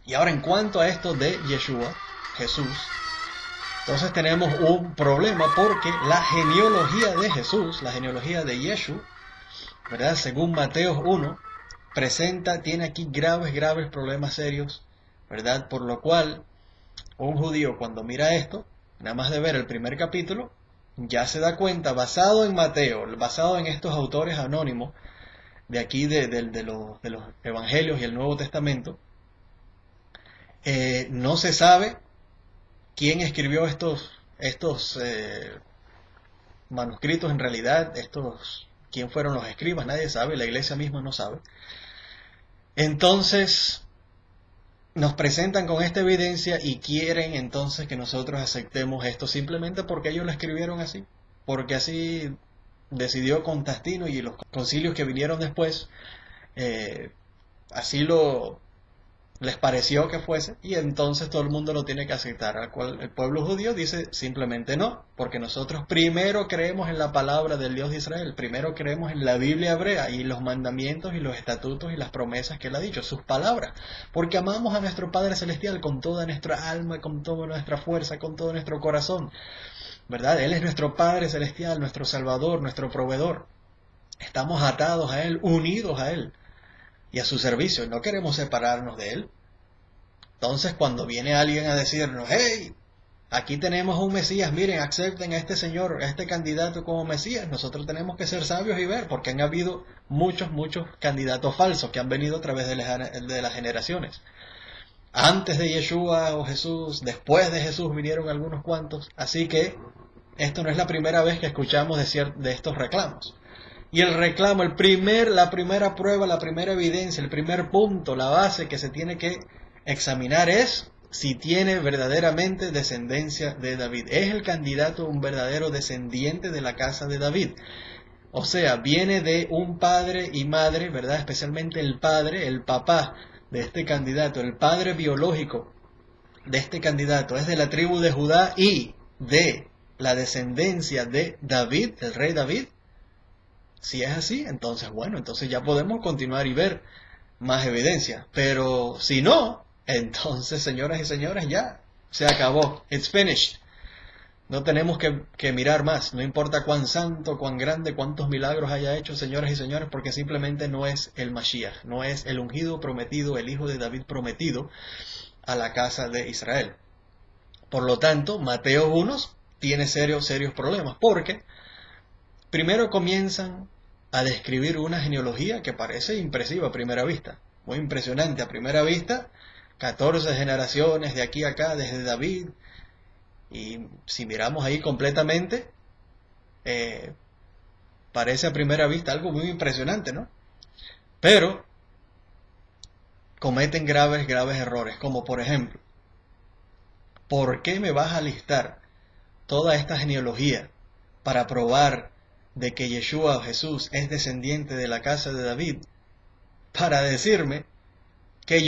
Y ahora en cuanto a esto de Yeshua, Jesús, entonces tenemos un problema porque la genealogía de Jesús, la genealogía de Yeshua, ¿verdad? Según Mateo 1, tiene aquí graves problemas serios, ¿verdad? Por lo cual, un judío cuando mira esto, nada más de ver el primer capítulo, ya se da cuenta, basado en Mateo, basado en estos autores anónimos, de aquí de los Evangelios y el Nuevo Testamento, no se sabe quién escribió estos manuscritos en realidad, quién fueron los escribas, nadie sabe, la iglesia misma no sabe. Entonces nos presentan con esta evidencia y quieren entonces que nosotros aceptemos esto simplemente porque ellos lo escribieron así, porque así decidió Constantino y los concilios que vinieron después, así les pareció que fuese, y entonces todo el mundo lo tiene que aceptar, al cual el pueblo judío dice simplemente no, porque nosotros primero creemos en la palabra del Dios de Israel, primero creemos en la Biblia hebrea y los mandamientos y los estatutos y las promesas que él ha dicho, sus palabras, porque amamos a nuestro Padre Celestial con toda nuestra alma, con toda nuestra fuerza, con todo nuestro corazón, ¿verdad? Él es nuestro Padre Celestial, nuestro Salvador, nuestro proveedor, estamos atados a Él, unidos a Él y a su servicio, no queremos separarnos de Él. Entonces cuando viene alguien a decirnos, hey, aquí tenemos un Mesías, miren, acepten a este señor, a este candidato como Mesías, nosotros tenemos que ser sabios y ver, porque han habido muchos candidatos falsos que han venido a través de las generaciones. Antes de Yeshua o Jesús, después de Jesús vinieron algunos cuantos, así que esto no es la primera vez que escuchamos de estos reclamos. Y el reclamo, la primera prueba, la primera evidencia, el primer punto, la base que se tiene que examinar es si tiene verdaderamente descendencia de David. ¿Es el candidato un verdadero descendiente de la casa de David? O sea, viene de un padre y madre, ¿verdad? Especialmente el padre, el papá de este candidato, el padre biológico de este candidato es de la tribu de Judá y de la descendencia de David, el rey David. Si es así, entonces bueno, entonces ya podemos continuar y ver más evidencia. Pero si no, entonces señoras y señores, ya se acabó. It's finished. No tenemos que mirar más. No importa cuán santo, cuán grande, cuántos milagros haya hecho, señoras y señores, porque simplemente no es el Mashiach, no es el ungido prometido, el hijo de David prometido a la casa de Israel. Por lo tanto, Mateo 1 tiene serios problemas, porque primero comienzan a describir una genealogía que parece impresiva a primera vista, muy impresionante a primera vista, 14 generaciones de aquí a acá, desde David, y si miramos ahí completamente, parece a primera vista algo muy impresionante, ¿no? Pero cometen graves errores, como por ejemplo, ¿por qué me vas a listar toda esta genealogía para probar de que Yeshua o Jesús es descendiente de la casa de David, para decirme que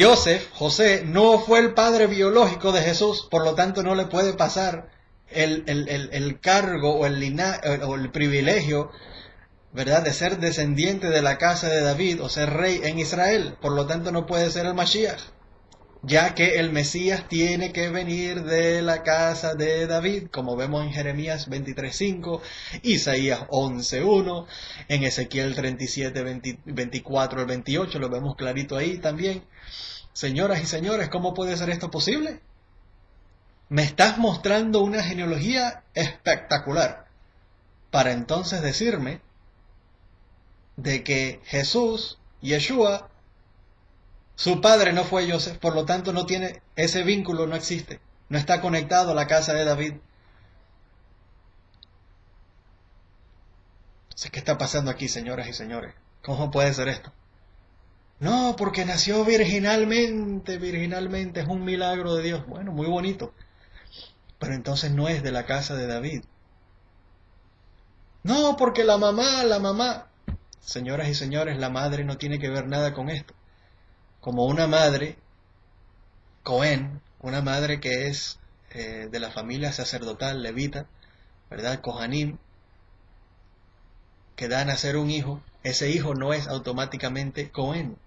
José, no fue el padre biológico de Jesús, por lo tanto no le puede pasar el cargo o el privilegio, ¿verdad?, de ser descendiente de la casa de David o ser rey en Israel, por lo tanto no puede ser el Mashiach, ya que el Mesías tiene que venir de la casa de David, como vemos en Jeremías 23:5, Isaías 11:1, en Ezequiel 37, 24 al 28, lo vemos clarito ahí también. Señoras y señores, ¿cómo puede ser esto posible? Me estás mostrando una genealogía espectacular, para entonces decirme de que Jesús, Yeshua, su padre no fue Joseph, por lo tanto no tiene ese vínculo, no existe, no está conectado a la casa de David. Entonces, ¿qué está pasando aquí, señoras y señores? ¿Cómo puede ser esto? No, porque nació virginalmente, es un milagro de Dios. Bueno, muy bonito, pero entonces no es de la casa de David. No, porque la mamá. Señoras y señores, la madre no tiene que ver nada con esto. Como una madre, Cohen, una madre que es de la familia sacerdotal levita, ¿verdad? Kohanim, que da a nacer un hijo, ese hijo no es automáticamente Cohen.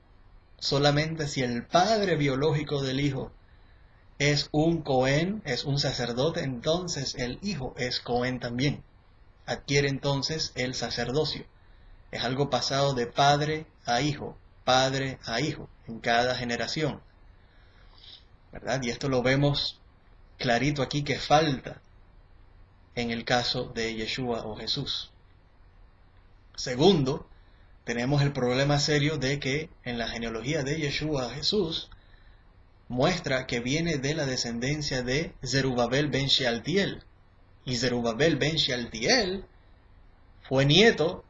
Solamente si el padre biológico del hijo es un Cohen, es un sacerdote, entonces el hijo es Cohen también. Adquiere entonces el sacerdocio. Es algo pasado de padre a hijo en cada generación, ¿verdad? Y esto lo vemos clarito aquí que falta en el caso de Yeshua o Jesús. Segundo, tenemos el problema serio de que en la genealogía de Yeshua a Jesús muestra que viene de la descendencia de Zerubabel ben Shealtiel. Y Zerubabel ben Shealtiel fue nieto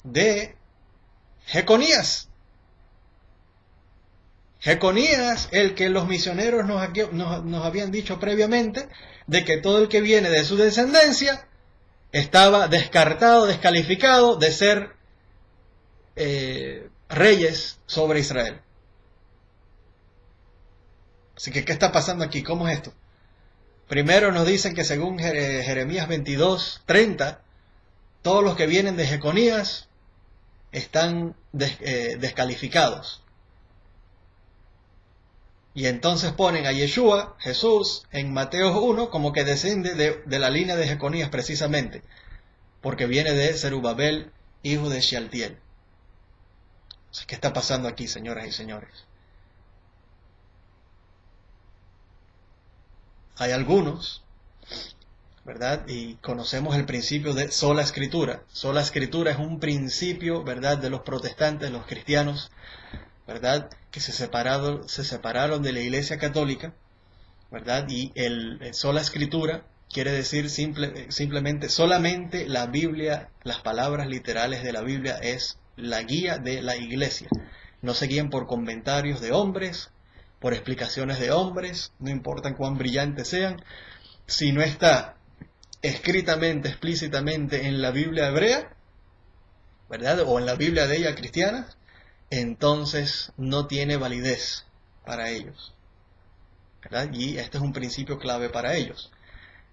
de Jeconías. Jeconías, el que los misioneros nos habían dicho previamente, de que todo el que viene de su descendencia estaba descartado, descalificado de ser reyes sobre Israel. Así que, ¿qué está pasando aquí? ¿Cómo es esto? Primero nos dicen que según Jeremías 22:30, todos los que vienen de Jeconías están descalificados. Y entonces ponen a Yeshua, Jesús, en Mateo 1 como que desciende de la línea de Jeconías precisamente, porque viene de Zerubabel, hijo de Shealtiel. ¿Qué está pasando aquí, señoras y señores? Hay algunos, ¿verdad? Y conocemos el principio de sola escritura. Sola escritura es un principio, ¿verdad?, de los protestantes, los cristianos, ¿verdad?, que se separaron de la Iglesia Católica, ¿verdad? Y el sola escritura quiere decir simplemente, solamente la Biblia, las palabras literales de la Biblia es la guía de la Iglesia. No se guían por comentarios de hombres, por explicaciones de hombres, no importa cuán brillantes sean, si no está escritamente, explícitamente en la Biblia hebrea, ¿verdad?, o en la Biblia de ella cristiana, entonces no tiene validez para ellos, ¿verdad? Y este es un principio clave para ellos.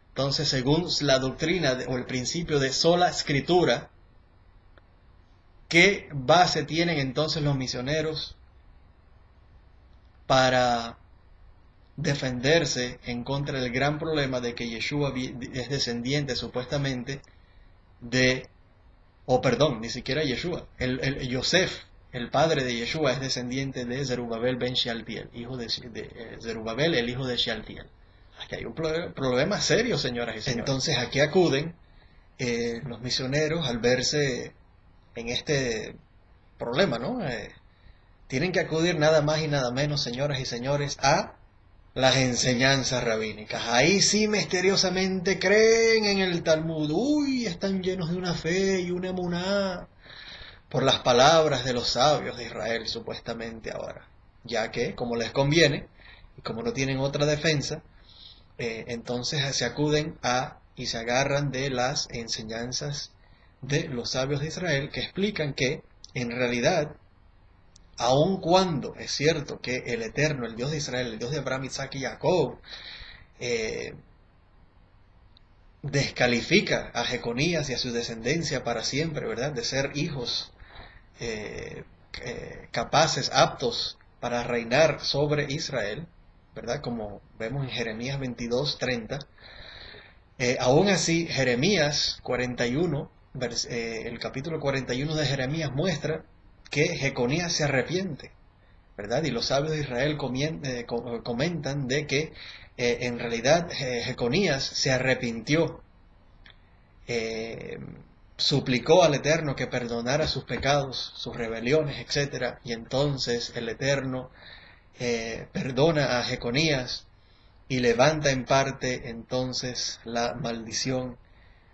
Entonces, según la doctrina o el principio de sola escritura, ¿qué base tienen entonces los misioneros para defenderse en contra del gran problema de que Yeshua es descendiente supuestamente ni siquiera Yeshua, Yosef, el padre de Yeshua, es descendiente de Zerubabel ben Shealtiel, hijo de Zerubabel, el hijo de Shealtiel? Aquí hay un problema serio, señoras y señores. Entonces, ¿a qué acuden los misioneros al verse en este problema, ¿no? Tienen que acudir nada más y nada menos, señoras y señores, a las enseñanzas rabínicas. Ahí sí misteriosamente creen en el Talmud. Uy, están llenos de una fe y una emuná por las palabras de los sabios de Israel, supuestamente ahora. Ya que, como les conviene, y como no tienen otra defensa, entonces se acuden y se agarran de las enseñanzas de los sabios de Israel, que explican que, en realidad, aun cuando es cierto que el Eterno, el Dios de Israel, el Dios de Abraham, Isaac y Jacob, descalifica a Jeconías y a su descendencia para siempre, ¿verdad?, de ser hijos capaces, aptos para reinar sobre Israel, ¿verdad?, como vemos en Jeremías 22:30. Aún así, Jeremías 41, el capítulo 41 de Jeremías muestra que Jeconías se arrepiente, ¿verdad? Y los sabios de Israel comentan de que en realidad Jeconías se arrepintió, suplicó al Eterno que perdonara sus pecados, sus rebeliones, etc. Y entonces el Eterno perdona a Jeconías y levanta en parte entonces la maldición,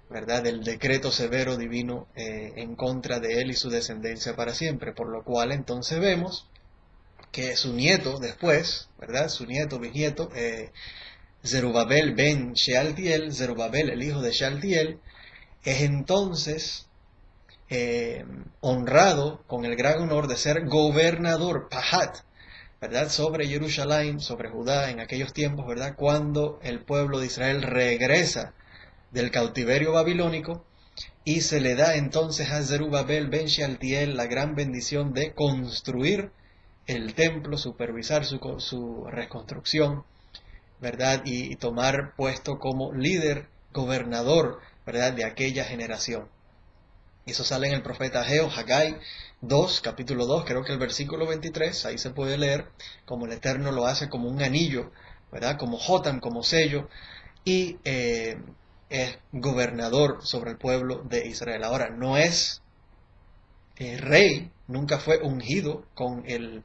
¿verdad?, del decreto severo divino en contra de él y su descendencia para siempre. Por lo cual entonces vemos que su nieto después, ¿verdad?, su nieto, bisnieto, Zerubabel ben Shealtiel, Zerubabel el hijo de Shealtiel, es entonces honrado con el gran honor de ser gobernador, Pahat, ¿verdad?, sobre Jerusalén, sobre Judá en aquellos tiempos, ¿verdad?, cuando el pueblo de Israel regresa del cautiverio babilónico, y se le da entonces a Zerubabel ben Shealtiel la gran bendición de construir el templo, supervisar su reconstrucción, ¿verdad? Y tomar puesto como líder, gobernador, ¿verdad? De aquella generación. Eso sale en el profeta Ageo, Hagai 2, capítulo 2, creo que el versículo 23, ahí se puede leer, como el Eterno lo hace como un anillo, ¿verdad? Como Jotam, como sello, y es gobernador sobre el pueblo de Israel. Ahora, no es rey, nunca fue ungido con el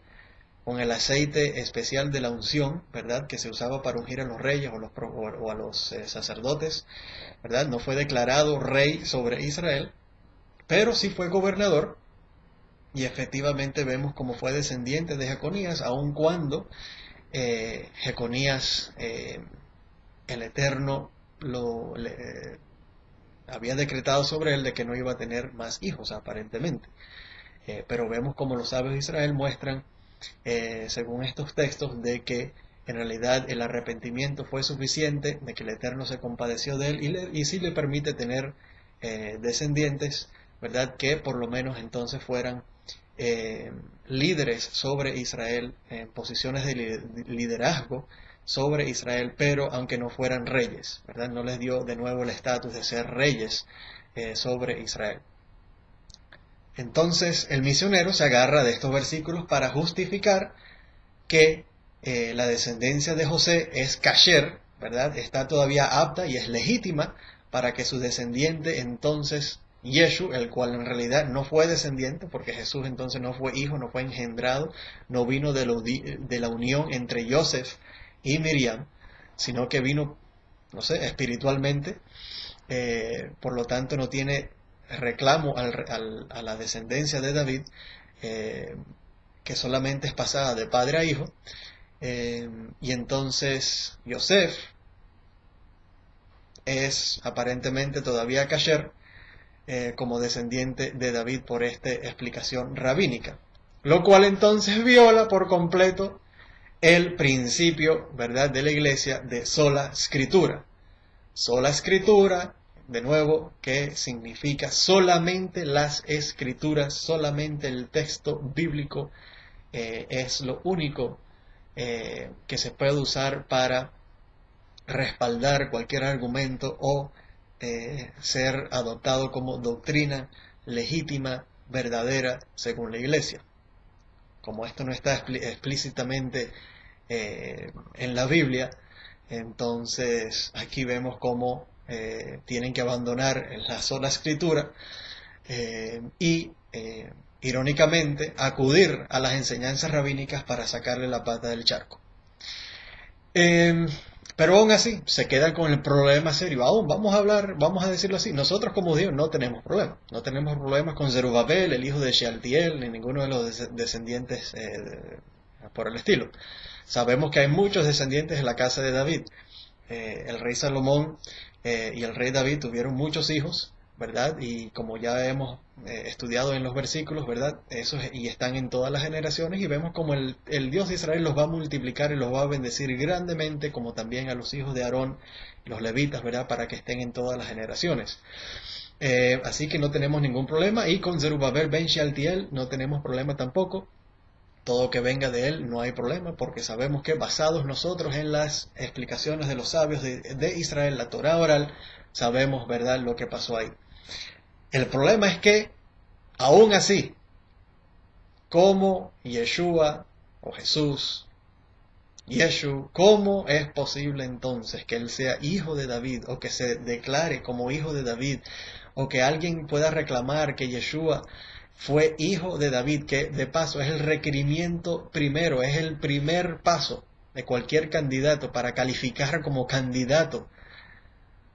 aceite especial de la unción, ¿verdad? Que se usaba para ungir a los reyes o a los sacerdotes, ¿verdad? No fue declarado rey sobre Israel, pero sí fue gobernador, y efectivamente vemos cómo fue descendiente de Jeconías, aun cuando Jeconías, el Eterno, había decretado sobre él de que no iba a tener más hijos, aparentemente. Pero vemos como los sabios de Israel muestran, según estos textos, de que en realidad el arrepentimiento fue suficiente, de que el Eterno se compadeció de él y sí le permite tener descendientes, ¿verdad? Que por lo menos entonces fueran líderes sobre Israel, en posiciones de liderazgo sobre Israel, pero aunque no fueran reyes, ¿verdad? No les dio de nuevo el estatus de ser reyes sobre Israel. Entonces el misionero se agarra de estos versículos para justificar que la descendencia de José es kasher, ¿verdad? Está todavía apta y es legítima para que su descendiente entonces, Yeshu, el cual en realidad no fue descendiente, porque Jesús entonces no fue hijo, no fue engendrado, no vino de la unión entre Yosef y Miriam, sino que vino, no sé, espiritualmente, por lo tanto no tiene reclamo a la descendencia de David, que solamente es pasada de padre a hijo, y entonces Yosef es aparentemente todavía kasher, como descendiente de David por esta explicación rabínica, lo cual entonces viola por completo el principio, ¿verdad?, de la iglesia de sola escritura. Sola escritura, de nuevo, que significa solamente las escrituras, solamente el texto bíblico es lo único que se puede usar para respaldar cualquier argumento o ser adoptado como doctrina legítima, verdadera, según la iglesia. Como esto no está explícitamente en la Biblia, entonces aquí vemos cómo tienen que abandonar la sola escritura y irónicamente acudir a las enseñanzas rabínicas para sacarle la pata del charco. Pero aún así se quedan con el problema serio. Aún vamos a decirlo así, nosotros como judíos no tenemos problemas. No tenemos problemas con Zerubabel, el hijo de Shealtiel, ni ninguno de los descendientes por el estilo. Sabemos que hay muchos descendientes en la casa de David. El rey Salomón y el rey David tuvieron muchos hijos, ¿verdad? Y como ya hemos estudiado en los versículos, ¿verdad? Y están en todas las generaciones, y vemos como el Dios de Israel los va a multiplicar y los va a bendecir grandemente, como también a los hijos de Aarón, los levitas, ¿verdad? Para que estén en todas las generaciones. Así que no tenemos ningún problema, y con Zerubabel ben Shealtiel no tenemos problema tampoco. Todo que venga de él no hay problema, porque sabemos que basados nosotros en las explicaciones de los sabios de Israel, la Torá oral, sabemos, ¿verdad?, lo que pasó ahí. El problema es que, aún así, como Yeshua o Jesús, Yeshu, ¿cómo es posible entonces que él sea hijo de David, o que se declare como hijo de David, o que alguien pueda reclamar que Yeshua fue hijo de David, que de paso es el requerimiento primero, es el primer paso de cualquier candidato para calificar como candidato,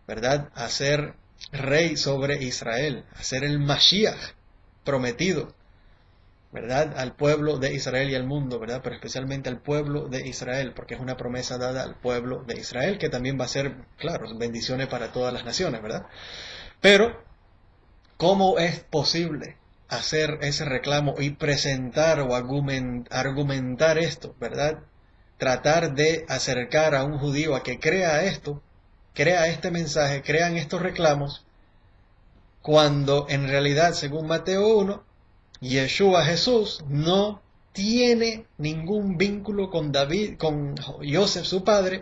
¿verdad?, a ser rey sobre Israel, a ser el Mashiach prometido, ¿verdad?, al pueblo de Israel y al mundo, ¿verdad?, pero especialmente al pueblo de Israel, porque es una promesa dada al pueblo de Israel, que también va a ser, claro, bendiciones para todas las naciones, ¿verdad? Pero, ¿cómo es posible hacer ese reclamo y presentar o argumentar esto, ¿verdad? Tratar de acercar a un judío a que crea esto, crea este mensaje, crean estos reclamos, cuando en realidad, según Mateo 1, Yeshua, Jesús, no tiene ningún vínculo con David, con Joseph, su padre,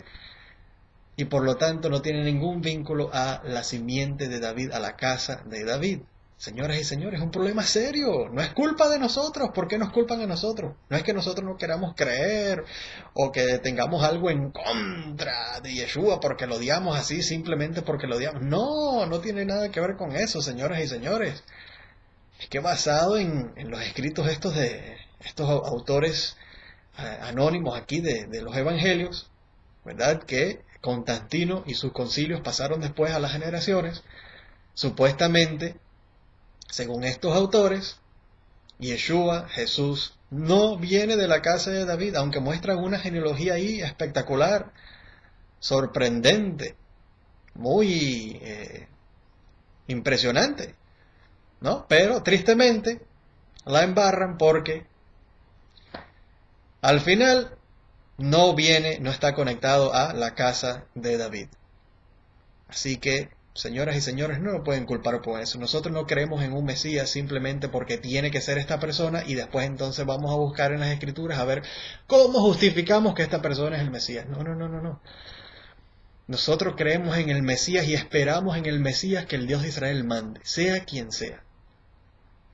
y por lo tanto no tiene ningún vínculo a la simiente de David, a la casa de David. Señoras y señores, es un problema serio. No es culpa de nosotros. ¿Por qué nos culpan a nosotros? No es que nosotros no queramos creer o que tengamos algo en contra de Yeshua porque lo odiamos así, simplemente porque lo odiamos. No, no tiene nada que ver con eso, señoras y señores. Es que basado en los escritos de estos autores anónimos aquí de los evangelios, ¿verdad? Que Constantino y sus concilios pasaron después a las generaciones, supuestamente, según estos autores, Yeshua, Jesús, no viene de la casa de David, aunque muestran una genealogía ahí espectacular, sorprendente, muy impresionante, ¿no? Pero tristemente la embarran porque al final no está conectado a la casa de David. Así que, señoras y señores, no lo pueden culpar por eso. Nosotros no creemos en un Mesías simplemente porque tiene que ser esta persona y después entonces vamos a buscar en las Escrituras a ver cómo justificamos que esta persona es el Mesías. No. Nosotros creemos en el Mesías y esperamos en el Mesías que el Dios de Israel mande, sea quien sea.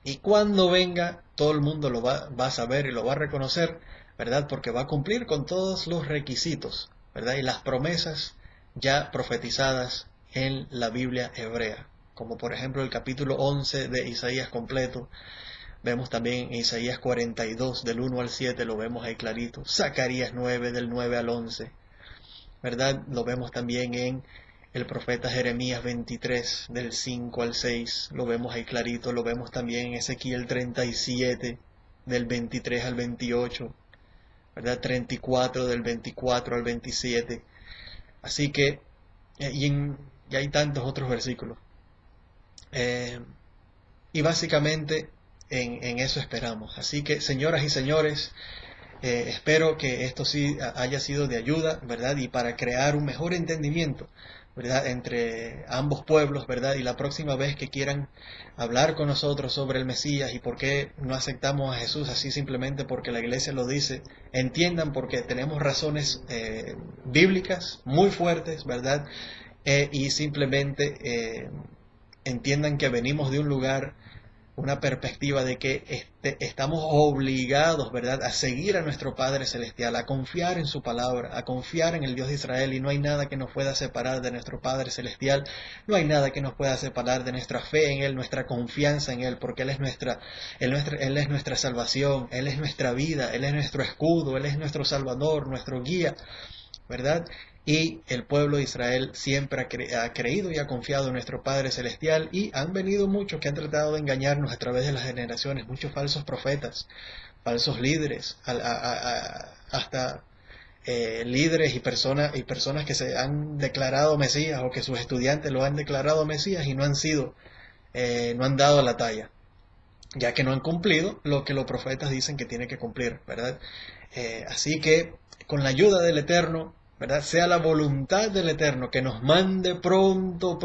Y cuando venga, todo el mundo lo va a saber y lo va a reconocer, ¿verdad? Porque va a cumplir con todos los requisitos, ¿verdad? Y las promesas ya profetizadas en la Biblia hebrea, como por ejemplo el capítulo 11 de Isaías completo. Vemos también en Isaías 42 del 1 al 7, lo vemos ahí clarito. Zacarías 9 del 9 al 11, ¿verdad? Lo vemos también en el profeta Jeremías 23 del 5 al 6, lo vemos ahí clarito. Lo vemos también en Ezequiel 37 del 23 al 28, ¿verdad? 34 del 24 al 27. Así que, y hay tantos otros versículos. Y básicamente en eso esperamos. Así que, señoras y señores, espero que esto sí haya sido de ayuda, ¿verdad? Y para crear un mejor entendimiento, ¿verdad? Entre ambos pueblos, ¿verdad? Y la próxima vez que quieran hablar con nosotros sobre el Mesías y por qué no aceptamos a Jesús así simplemente porque la iglesia lo dice, entiendan porque tenemos razones bíblicas muy fuertes, ¿verdad? Y simplemente entiendan que venimos de un lugar, una perspectiva de que estamos obligados, ¿verdad?, a seguir a nuestro Padre Celestial, a confiar en su palabra, a confiar en el Dios de Israel, y no hay nada que nos pueda separar de nuestro Padre Celestial, no hay nada que nos pueda separar de nuestra fe en Él, nuestra confianza en Él, porque Él es nuestra salvación, Él es nuestra vida, Él es nuestro escudo, Él es nuestro Salvador, nuestro guía, ¿verdad? Y el pueblo de Israel siempre ha creído y ha confiado en nuestro Padre Celestial, y han venido muchos que han tratado de engañarnos a través de las generaciones, muchos falsos profetas, falsos líderes, hasta líderes y personas que se han declarado Mesías o que sus estudiantes lo han declarado Mesías y no han dado la talla, ya que no han cumplido lo que los profetas dicen que tiene que cumplir, ¿verdad? Así que con la ayuda del Eterno, ¿verdad? Sea la voluntad del Eterno que nos mande pronto,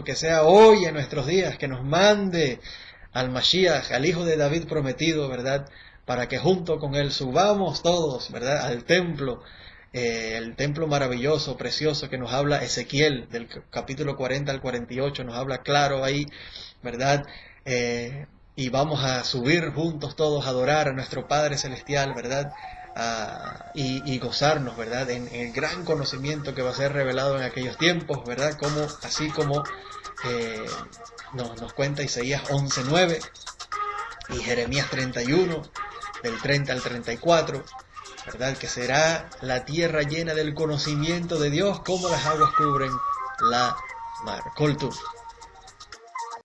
que sea hoy en nuestros días, que nos mande al Mashiach, al Hijo de David prometido, ¿verdad? Para que junto con Él subamos todos, ¿verdad?, al templo, el templo maravilloso, precioso, que nos habla Ezequiel, del capítulo 40 al 48, nos habla claro ahí, ¿verdad? Y vamos a subir juntos todos a adorar a nuestro Padre Celestial, ¿verdad? Y gozarnos, ¿verdad?, en el gran conocimiento que va a ser revelado en aquellos tiempos, ¿verdad? Así como nos cuenta Isaías 11:9 y Jeremías 31, del 30 al 34, ¿verdad? Que será la tierra llena del conocimiento de Dios como las aguas cubren la mar. Kol Tuv.